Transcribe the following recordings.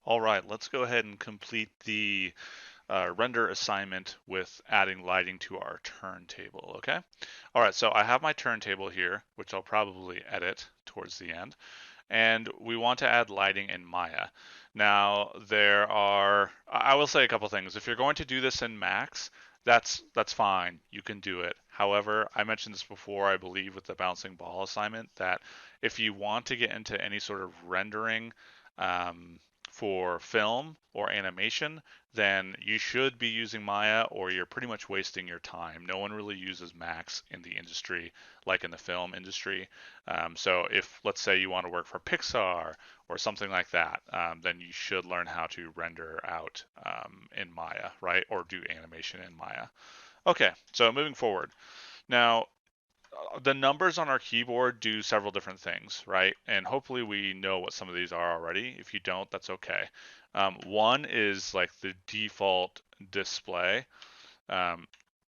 All right, let's go ahead and complete the render assignment with adding lighting to our turntable, okay? All right, so I have my turntable here, which I'll probably edit towards the end, and we want to add lighting in Maya. Now, I will say a couple things. If you're going to do this in Max, that's fine. You can do it. However, I mentioned this before, I believe, with the bouncing ball assignment, that if you want to get into any sort of rendering, um, for film or animation, then you should be using Maya or you're pretty much wasting your time. No one really uses Max in the industry like in the film industry. So if, let's say, you want to work for Pixar or something like that, then you should learn how to render out in Maya, right? Or do animation in Maya. Okay, so moving forward. Now, the numbers on our keyboard do several different things, right? And hopefully we know what some of these are already. If you don't, that's okay. One is like the default display.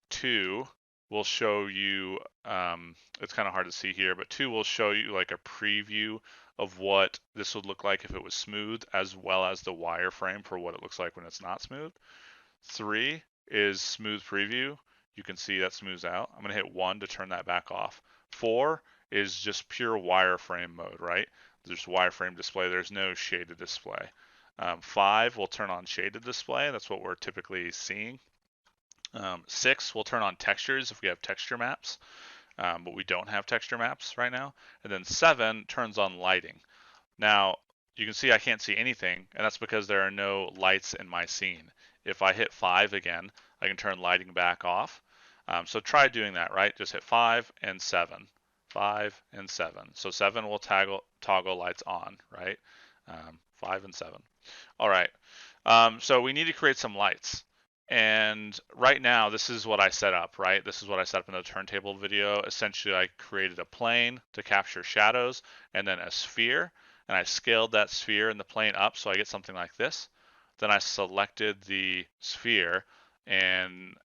Two will show you, it's kind of hard to see here, but two will show you like a preview of what this would look like if it was smooth, as well as the wireframe for what it looks like when it's not smooth. Three is smooth preview. You can see that smooths out. I'm going to hit 1 to turn that back off. 4 is just pure wireframe mode, right? There's wireframe display. There's no shaded display. 5 will turn on shaded display. That's what we're typically seeing. 6 will turn on textures if we have texture maps, but we don't have texture maps right now. And then 7 turns on lighting. Now, you can see I can't see anything, and that's because there are no lights in my scene. If I hit 5 again, I can turn lighting back off. So try doing that, right? Just hit 5 and 7. 5 and 7. So 7 will toggle lights on, right? 5 and 7. All right. So we need to create some lights. And right now, this is what I set up, right? This is what I set up in the turntable video. Essentially, I created a plane to capture shadows and then a sphere. And I scaled that sphere and the plane up so I get something like this. Then I selected the sphere and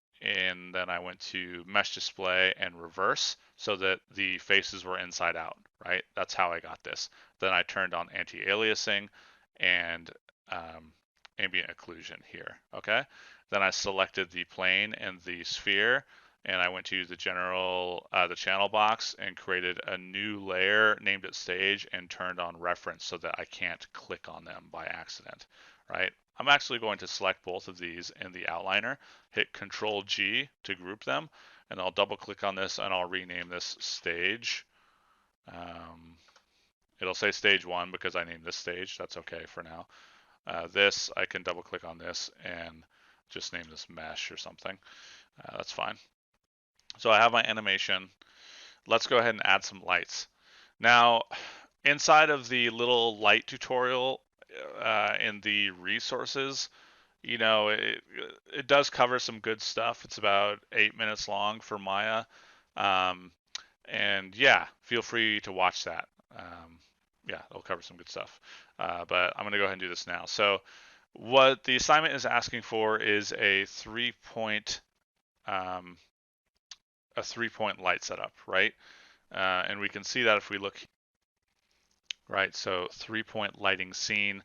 then I went to mesh display and reverse so that the faces were inside out, right? That's how I got this. Then I turned on anti-aliasing and ambient occlusion here, okay? Then I selected the plane and the sphere, and I went to the the channel box and created a new layer, named it stage, and turned on reference so that I can't click on them by accident, right? I'm actually going to select both of these in the outliner, hit Control G to group them, and I'll double click on this and I'll rename this stage. It'll say stage 1 because I named this stage. That's okay for now. This, I can double click on this and just name this mesh or something. That's fine. So I have my animation. Let's go ahead and add some lights. Now, inside of the little light tutorial in the resources, you know, it does cover some good stuff. It's about 8 minutes long for Maya. And yeah, feel free to watch that. Yeah, it'll cover some good stuff. But I'm going to go ahead and do this now. So what the assignment is asking for is a 3-point light setup, right? And we can see that if we look, right? So 3-point lighting scene.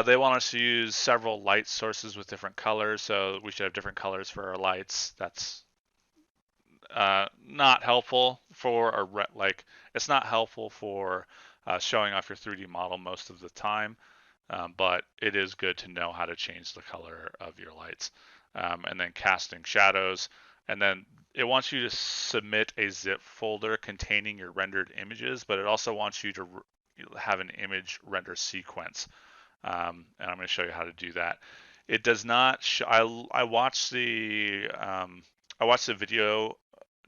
They want us to use several light sources with different colors, so we should have different colors for our lights. That's not helpful for it's not helpful for showing off your 3D model most of the time, but it is good to know how to change the color of your lights. And then casting shadows, and then it wants you to submit a zip folder containing your rendered images, but it also wants you to have an image render sequence. And I'm going to show you how to do that. It does not. I watched the video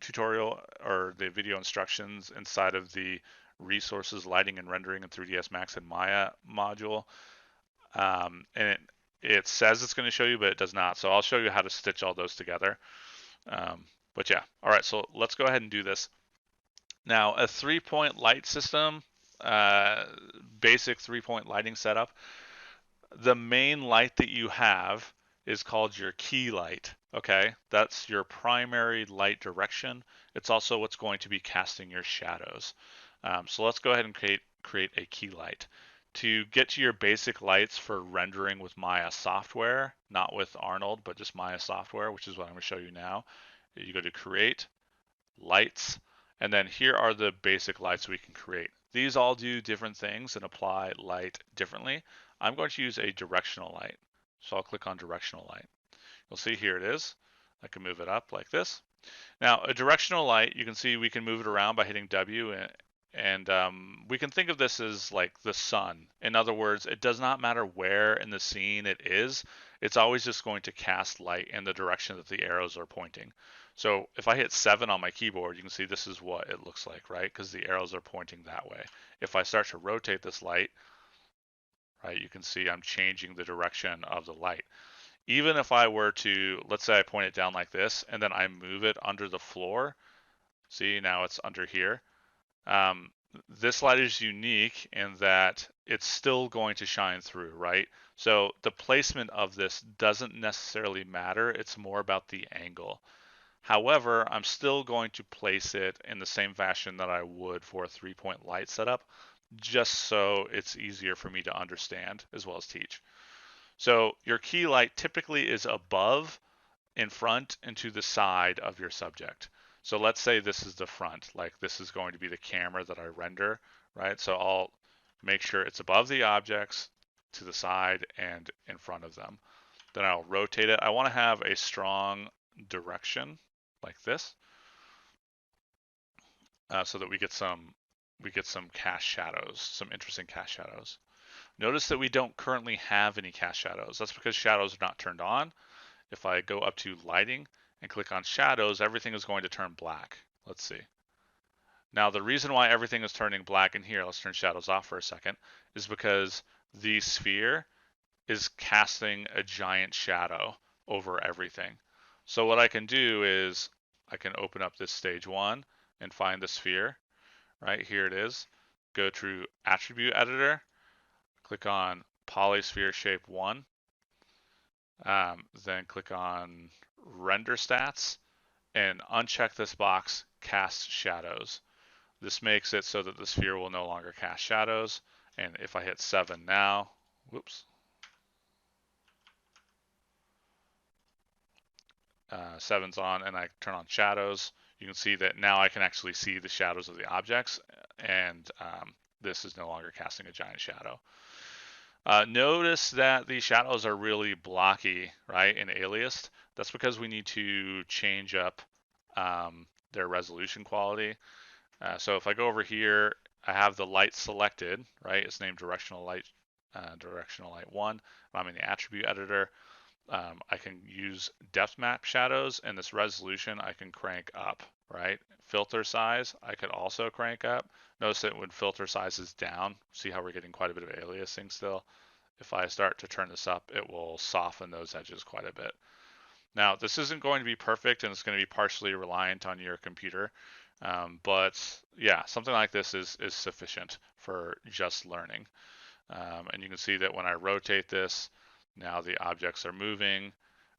tutorial or the video instructions inside of the resources, lighting and rendering in 3ds Max and Maya module, and it says it's going to show you, but it does not. So I'll show you how to stitch all those together. But yeah, all right. So let's go ahead and do this. Now, a 3-point light system, basic 3-point lighting setup. The main light that you have is called your key light. Okay, that's your primary light direction. It's also what's going to be casting your shadows. So let's go ahead and create a key light. to get to your basic lights for rendering with Maya software, not with Arnold, but just Maya software, which is what I'm going to show you now. You go to create, lights, and then here are the basic lights we can create. These all do different things and apply light differently. I'm going to use a directional light. So I'll click on directional light. You'll see here it is. I can move it up like this. Now, a directional light, you can see we can move it around by hitting W, and we can think of this as like the sun. In other words, it does not matter where in the scene it is, it's always just going to cast light in the direction that the arrows are pointing. So if I hit 7 on my keyboard, you can see this is what it looks like, right? Because the arrows are pointing that way. If I start to rotate this light, right, you can see I'm changing the direction of the light. Even if I were to, let's say I point it down like this, and then I move it under the floor, see, now it's under here. This light is unique in that it's still going to shine through, right? So the placement of this doesn't necessarily matter. It's more about the angle. However, I'm still going to place it in the same fashion that I would for a 3-point light setup, just so it's easier for me to understand as well as teach. So your key light typically is above, in front, and to the side of your subject. So let's say this is the front, like this is going to be the camera that I render, right? So I'll make sure it's above the objects, to the side, and in front of them. Then I'll rotate it. I want to have a strong direction like this, so that we get some cast shadows, some interesting cast shadows. Notice that we don't currently have any cast shadows. That's because shadows are not turned on. If I go up to lighting and click on shadows, everything is going to turn black. Let's see. Now the reason why everything is turning black in here, let's turn shadows off for a second, is because the sphere is casting a giant shadow over everything. So what I can do is I can open up this stage 1 and find the sphere. Right here it is. Go to attribute editor, click on polysphere shape 1, then click on render stats and uncheck this box, cast shadows. This makes it so that the sphere will no longer cast shadows. And if I hit 7 now, whoops, 7's on and I turn on shadows, you can see that now I can actually see the shadows of the objects, and this is no longer casting a giant shadow. Notice that the shadows are really blocky, right, in aliased. That's because we need to change up their resolution quality. So if I go over here, I have the light selected, right? It's named directional light 1. I'm in the attribute editor. I can use depth map shadows, and this resolution I can crank up, right? Filter size I could also crank up. Notice that when filter size is down, see how we're getting quite a bit of aliasing still. If I start to turn this up, it will soften those edges quite a bit. Now, this isn't going to be perfect, and it's going to be partially reliant on your computer. But yeah, something like this is sufficient for just learning. And you can see that when I rotate this, now the objects are moving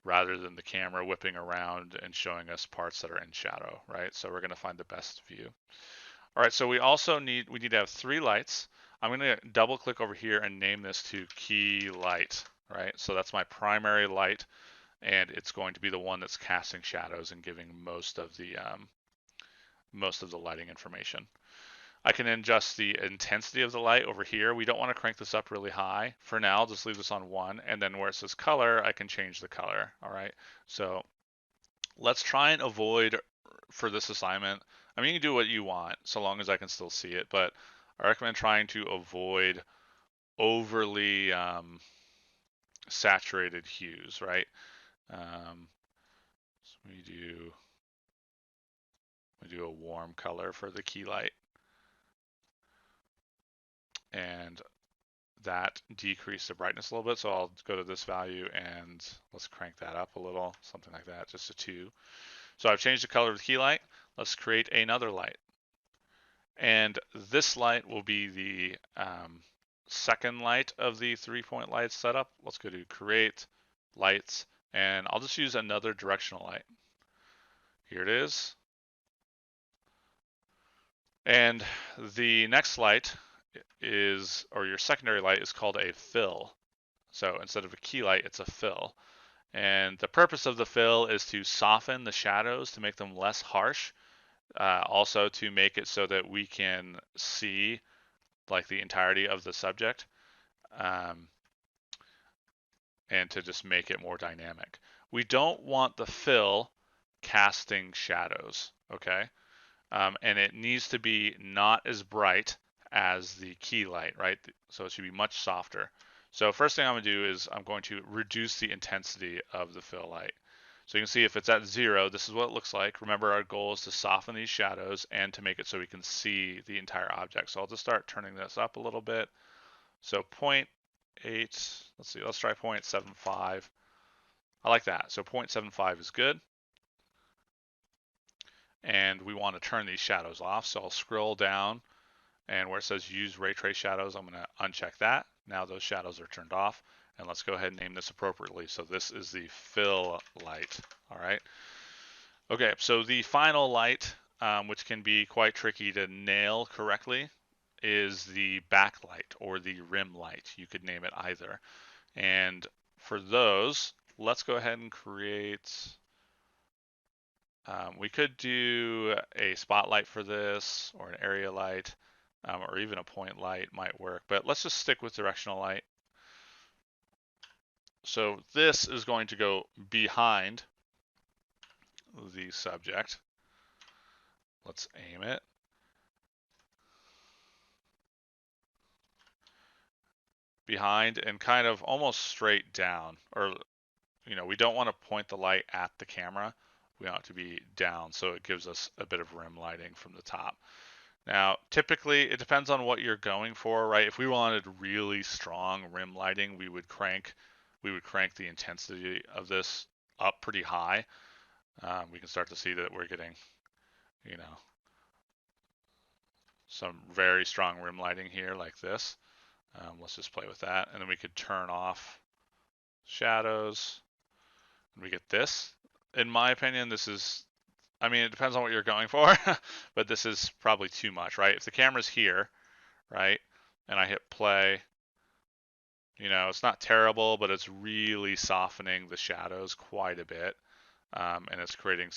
rather than the camera whipping around and showing us parts that are in shadow, right? So we're going to find the best view. All right, so we need to have 3 lights. I'm going to double click over here and name this to key light, right? So that's my primary light, and it's going to be the one that's casting shadows and giving most of the lighting information. I can adjust the intensity of the light over here. We don't want to crank this up really high. For now, I'll just leave this on 1, and then where it says color, I can change the color. All right, so let's try and avoid, for this assignment, I mean, you can do what you want so long as I can still see it, but I recommend trying to avoid overly saturated hues, right? So we do a warm color for the key light, and that decreased the brightness a little bit. So I'll go to this value and let's crank that up a little, something like that, just a 2. So I've changed the color of the key light. Let's create another light. And this light will be the second light of the 3-point light setup. Let's go to create lights, and I'll just use another directional light. Here it is. And the next light is, or your secondary light is called a fill. So instead of a key light, it's a fill. And the purpose of the fill is to soften the shadows to make them less harsh. Also to make it so that we can see like the entirety of the subject, um, and to just make it more dynamic. We don't want the fill casting shadows, okay? And it needs to be not as bright as the key light, right? So it should be much softer. So first thing I'm going to do is I'm going to reduce the intensity of the fill light. So you can see if it's at 0, this is what it looks like. Remember, our goal is to soften these shadows and to make it so we can see the entire object. So I'll just start turning this up a little bit. So 0.8, let's see, let's try 0.75. I like that. So 0.75 is good. And we want to turn these shadows off. So I'll scroll down, and where it says use ray trace shadows, I'm going to uncheck that. Now those shadows are turned off. And let's go ahead and name this appropriately. So this is the fill light. All right. Okay, so the final light, which can be quite tricky to nail correctly, is the backlight or the rim light. You could name it either. And for those, let's go ahead and create, we could do a spotlight for this, or an area light, or even a point light might work, but let's just stick with directional light. So this is going to go behind the subject. Let's aim it. Behind and kind of almost straight down, or we don't want to point the light at the camera. We want it to be down, so it gives us a bit of rim lighting from the top. Now, typically, it depends on what you're going for, right? If we wanted really strong rim lighting, we would crank the intensity of this up pretty high. We can start to see that we're getting, some very strong rim lighting here like this. Let's just play with that. And then we could turn off shadows. And we get this. In my opinion, this is, it depends on what you're going for, but this is probably too much, right? If the camera's here, right, and I hit play, it's not terrible, but it's really softening the shadows quite a bit, and it's creating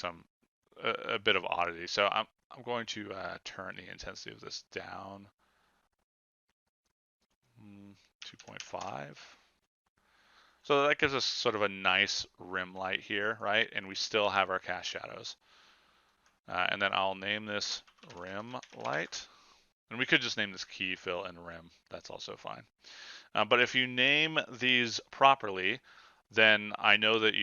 a bit of oddity. So I'm going to turn the intensity of this down 2.5. So that gives us sort of a nice rim light here, right? And we still have our cast shadows. And then I'll name this rim light. And we could just name this key, fill, and rim. That's also fine. But if you name these properly, then I know that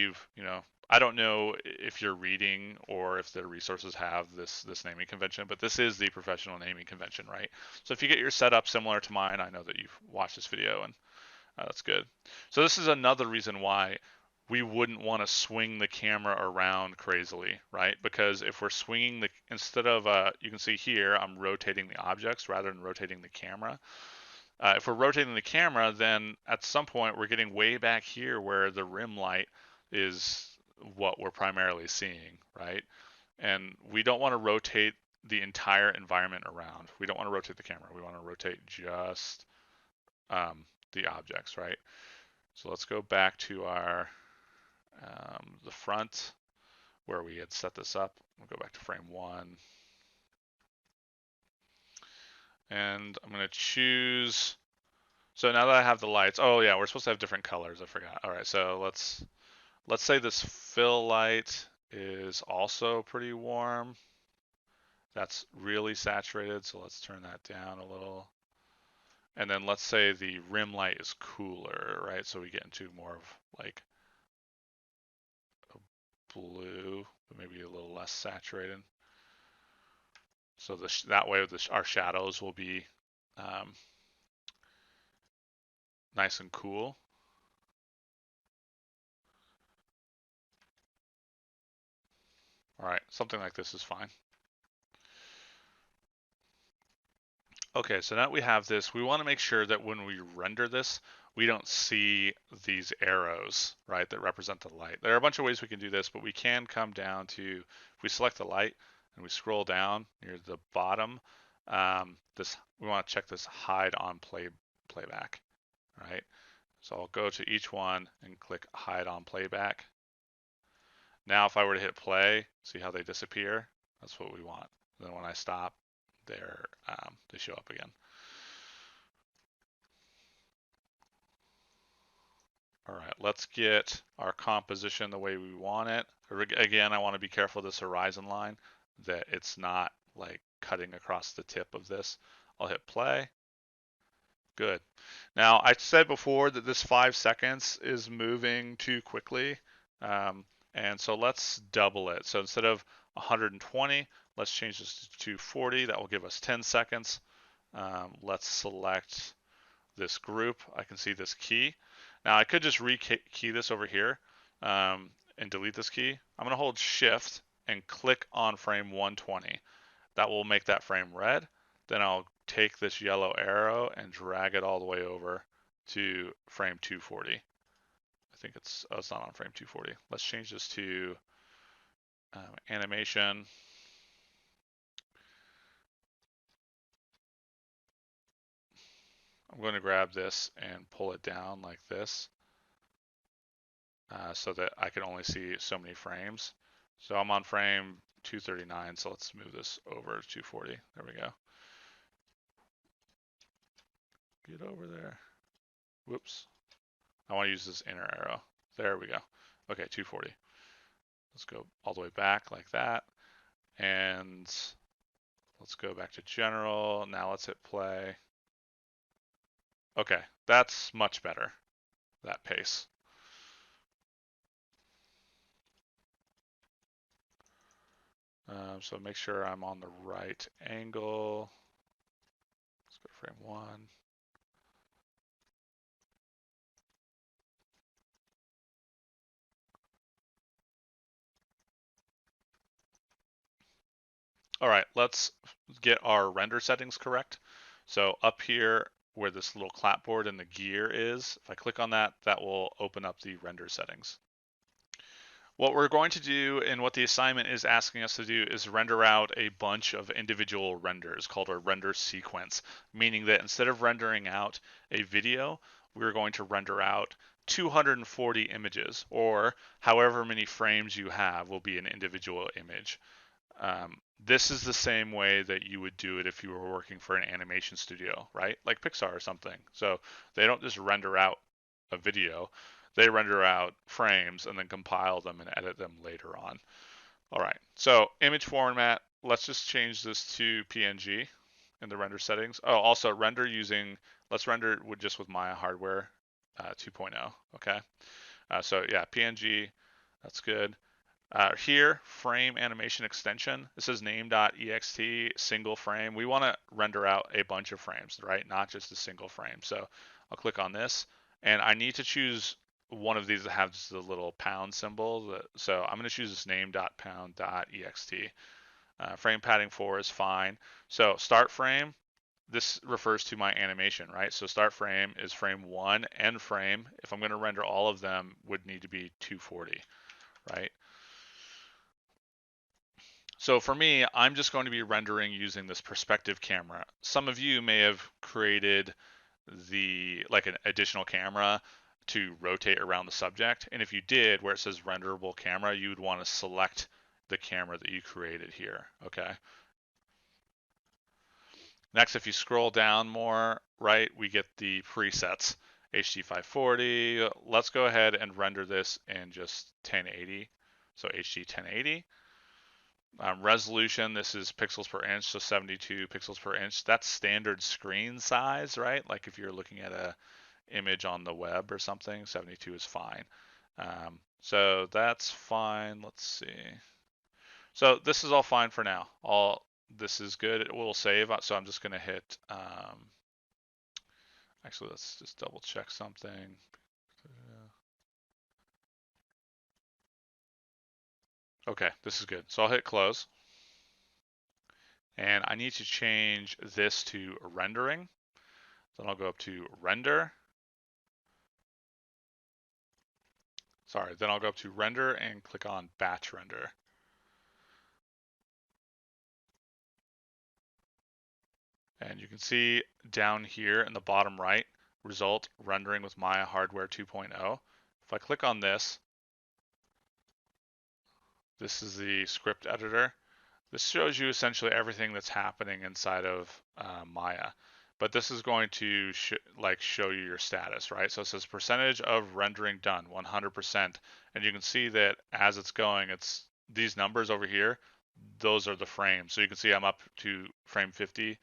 I don't know if you're reading or if the resources have this naming convention, but this is the professional naming convention, right? So if you get your setup similar to mine, I know that you've watched this video, and that's good. So this is another reason why we wouldn't want to swing the camera around crazily, right? Because if we're swinging instead of, you can see here, I'm rotating the objects rather than rotating the camera. If we're rotating the camera, then at some point we're getting way back here where the rim light is what we're primarily seeing, right? And we don't want to rotate the entire environment around. We don't want to rotate the camera. We want to rotate just the objects, right? So let's go back to our the front where we had set this up. We'll go back to frame 1. And I'm going to choose, so now that I have the lights, oh yeah, we're supposed to have different colors, I forgot. All right, so let's say this fill light is also pretty warm. That's really saturated, so let's turn that down a little. And then let's say the rim light is cooler, right? So we get into more of like a blue, but maybe a little less saturated. So that way our shadows will be nice and cool. All right, something like this is fine. Okay, so now we have this. We want to make sure that when we render this, we don't see these arrows, right, that represent the light. There are a bunch of ways we can do this, but we can come down to, if we select the light and we scroll down near the bottom, we want to check this hide on playback, right? So I'll go to each one and click hide on playback. Now if I were to hit play, see how they disappear? That's what we want. Then when I stop, they show up again. All right, let's get our composition the way we want it. Again, I want to be careful of this horizon line, that it's not like cutting across the tip of this. I'll hit play. Good. Now, I said before that this 5 seconds is moving too quickly. And so let's double it. So instead of 120, let's change this to 240. That will give us 10 seconds. Let's select this group. I can see this key. Now I could just re-key this over here and delete this key. I'm going to hold shift and click on frame 120. That will make that frame red. Then I'll take this yellow arrow and drag it all the way over to frame 240. I think it's not on frame 240. Let's change this to animation. I'm going to grab this and pull it down like this so that I can only see so many frames. So I'm on frame 239, so let's move this over to 240. There we go. Get over there. Whoops. I want to use this inner arrow. There we go. Okay, 240. Let's go all the way back like that. And let's go back to general. Now let's hit play. Okay, that's much better, that pace. So make sure I'm on the right angle. Let's go to frame 1. All right, let's get our render settings correct. So up here where this little clapboard and the gear is, if I click on that, that will open up the render settings. What we're going to do and what the assignment is asking us to do is render out a bunch of individual renders called a render sequence, meaning that instead of rendering out a video, we're going to render out 240 images, or however many frames you have will be an individual image. This is the same way that you would do it if you were working for an animation studio, right? Like Pixar or something. So they don't just render out a video, they render out frames and then compile them and edit them later on. All right, so image format, let's just change this to PNG in the render settings. Oh, also render using, let's render just with Maya hardware 2.0, okay? So yeah, PNG, that's good. Here, frame animation extension. This is name.ext single frame. We want to render out a bunch of frames, right? Not just a single frame. So I'll click on this, and I need to choose one of these that has the little pound symbol. So I'm going to choose this name.pound.ext. Frame padding 4 is fine. So start frame, this refers to my animation, right? So start frame is frame 1, end frame, if I'm going to render all of them, would need to be 240, right? So for me, I'm just going to be rendering using this perspective camera. Some of you may have created like an additional camera to rotate around the subject. And if you did, where it says renderable camera, you would want to select the camera that you created here, okay? Next, if you scroll down more, right, we get the presets. HD 540, let's go ahead and render this in just 1080. So HD 1080. Resolution, this is pixels per inch, so 72 pixels per inch. That's standard screen size, right? Like if you're looking at a image on the web or something, 72 is fine. So that's fine. Let's see. So this is all fine for now. This is good. It will save. So I'm just going to hit. Actually, let's just double check something. Okay, this is good. So I'll hit close. And I need to change this to rendering. Then I'll go up to render. Sorry, then I'll go up to render and click on batch render. And you can see down here in the bottom right, result rendering with Maya Hardware 2.0. If I click on this, this is the script editor. This shows you essentially everything that's happening inside of Maya. But this is going to show you your status, right? So it says percentage of rendering done, 100%. And you can see that as it's going, it's these numbers over here, those are the frames. So you can see I'm up to frame 50,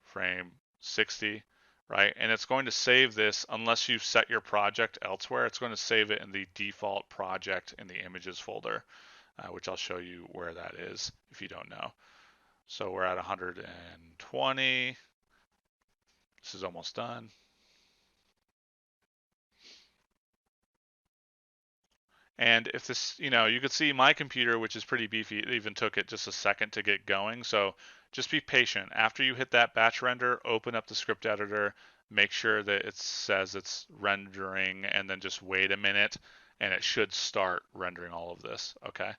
frame 60, right? And it's going to save this unless you set your project elsewhere. It's going to save it in the default project in the images folder, which I'll show you where that is if you don't know. So we're at 120. This is almost done. And if this, you could see my computer, which is pretty beefy, it even took it just a second to get going. So just be patient. After you hit that batch render, open up the script editor, make sure that it says it's rendering, and then just wait a minute, and it should start rendering all of this, okay?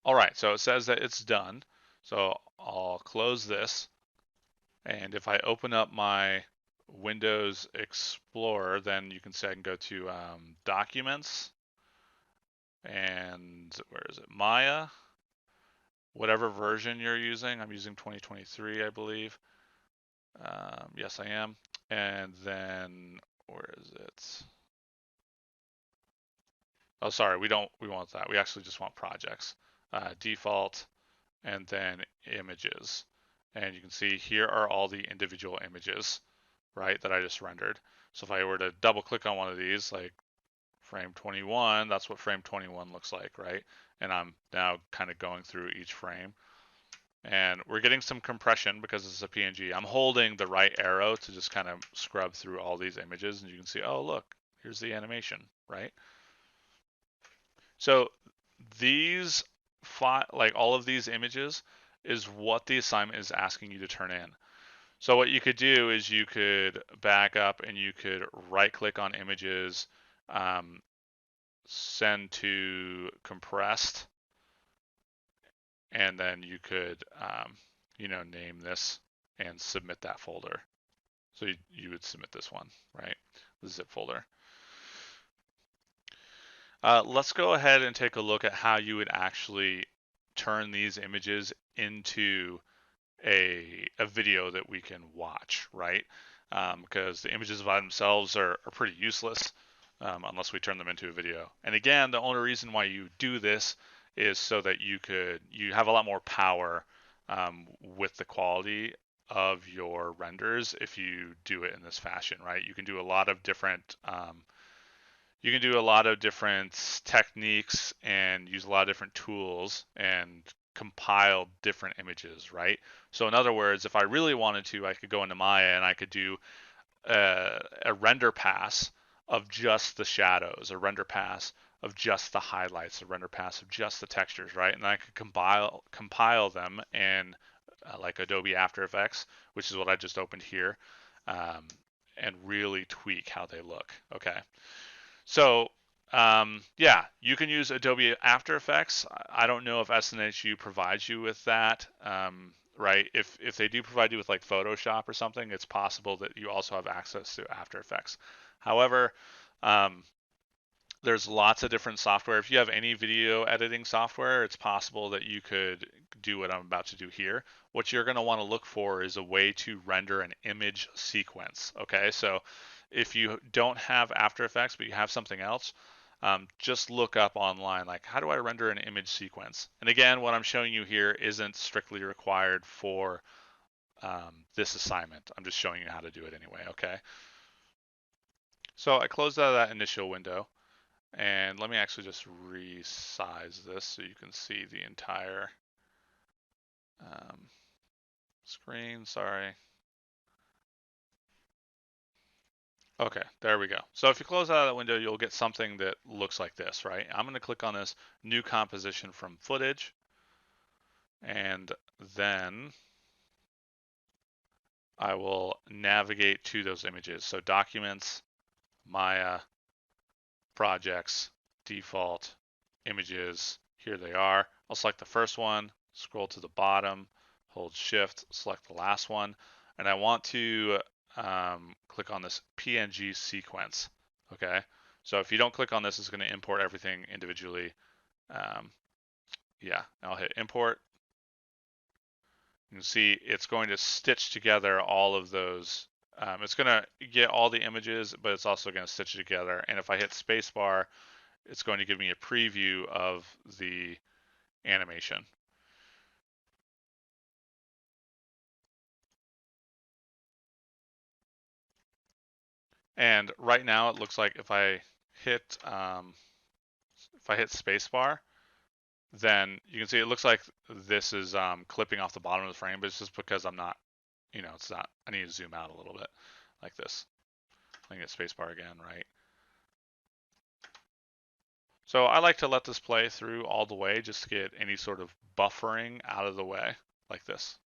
All right, so it says that it's done. So I'll close this. And if I open up my Windows Explorer, then you can say I can go to Documents, and where is it? Maya, whatever version you're using. I'm using 2023, I believe. Yes, I am. And then where is it? Oh, sorry, we want that. We actually just want projects. Default, and then images. And you can see here are all the individual images, right, that I just rendered. So if I were to double click on one of these, like frame 21, that's what frame 21 looks like, right? And I'm now kind of going through each frame. And we're getting some compression because it's a PNG. I'm holding the right arrow to just kind of scrub through all these images, and you can see, oh, look, here's the animation, right? So these, like all of these images, is what the assignment is asking you to turn in. So what you could do is you could back up and you could right click on images, send to compressed, and then you could, name this and submit that folder. So you would submit this one, right? The zip folder. Let's go ahead and take a look at how you would actually turn these images into a video that we can watch, right? Because the images by themselves are pretty useless unless we turn them into a video. And again, the only reason why you do this is so that you have a lot more power with the quality of your renders if you do it in this fashion, right? You can do a lot of different techniques and use a lot of different tools and compile different images, right? So in other words, if I really wanted to, I could go into Maya and I could do a render pass of just the shadows, a render pass of just the highlights, a render pass of just the textures, right? And I could compile them in like Adobe After Effects, which is what I just opened here, and really tweak how they look. Okay. So yeah, you can use Adobe After Effects. I don't know if SNHU provides you with that, right? If they do provide you with like Photoshop or something, it's possible that you also have access to After Effects. However, there's lots of different software. If you have any video editing software, it's possible that you could do what I'm about to do here. What you're going to want to look for is a way to render an image sequence. Okay, so if you don't have After Effects, but you have something else, just look up online, like, how do I render an image sequence? And again, what I'm showing you here isn't strictly required for this assignment. I'm just showing you how to do it anyway, okay? So I closed out of that initial window. And let me actually just resize this so you can see the entire screen. Sorry. Okay, there we go. So if you close out of that window, you'll get something that looks like this, right? I'm going to click on this new composition from footage, and then I will navigate to those images. So documents, Maya, projects, default, images, here they are. I'll select the first one, scroll to the bottom, hold shift, select the last one, and I want to click on this PNG sequence. Okay, so if you don't click on this, it's going to import everything individually. Yeah, I'll hit import. You can see it's going to stitch together all of those. It's going to get all the images, but it's also going to stitch it together. And if I hit spacebar, it's going to give me a preview of the animation. And right now it looks like if I hit spacebar, then you can see it looks like this is clipping off the bottom of the frame, but it's just because I'm not, it's not. I need to zoom out a little bit, like this. I can hit spacebar again, right? So I like to let this play through all the way just to get any sort of buffering out of the way, like this.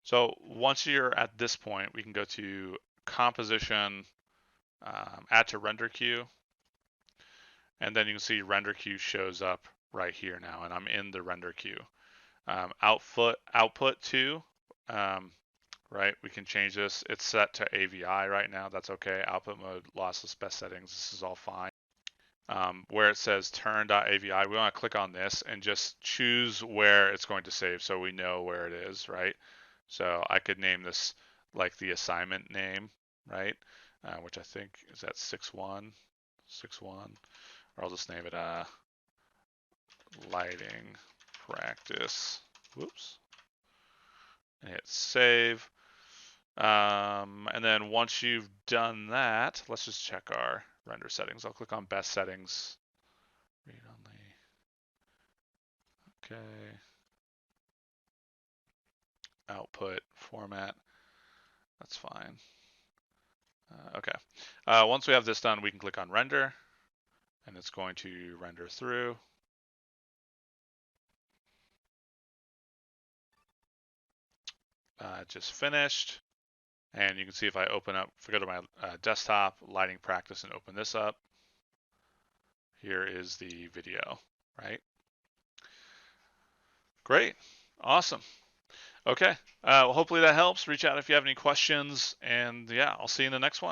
So once you're at this point, we can go to composition, add to render queue, and then you can see render queue shows up right here now, and I'm in the render queue. Output to, right? We can change this. It's set to AVI right now. That's okay. Output mode, lossless, best settings. This is all fine. Where it says turn.avi, we want to click on this and just choose where it's going to save so we know where it is, right? So I could name this like the assignment name, right? Which I think is at 6.1, or I'll just name it lighting practice. Whoops. And hit save. And then once you've done that, let's just check our render settings. I'll click on best settings. Read only. Okay. Output format. That's fine. Okay. Once we have this done, we can click on render, and it's going to render through. Just finished. And you can see if I open up, if I go to my desktop, lighting practice, and open this up, here is the video, right? Great. Awesome. Okay. Well, hopefully that helps. Reach out if you have any questions. And yeah, I'll see you in the next one.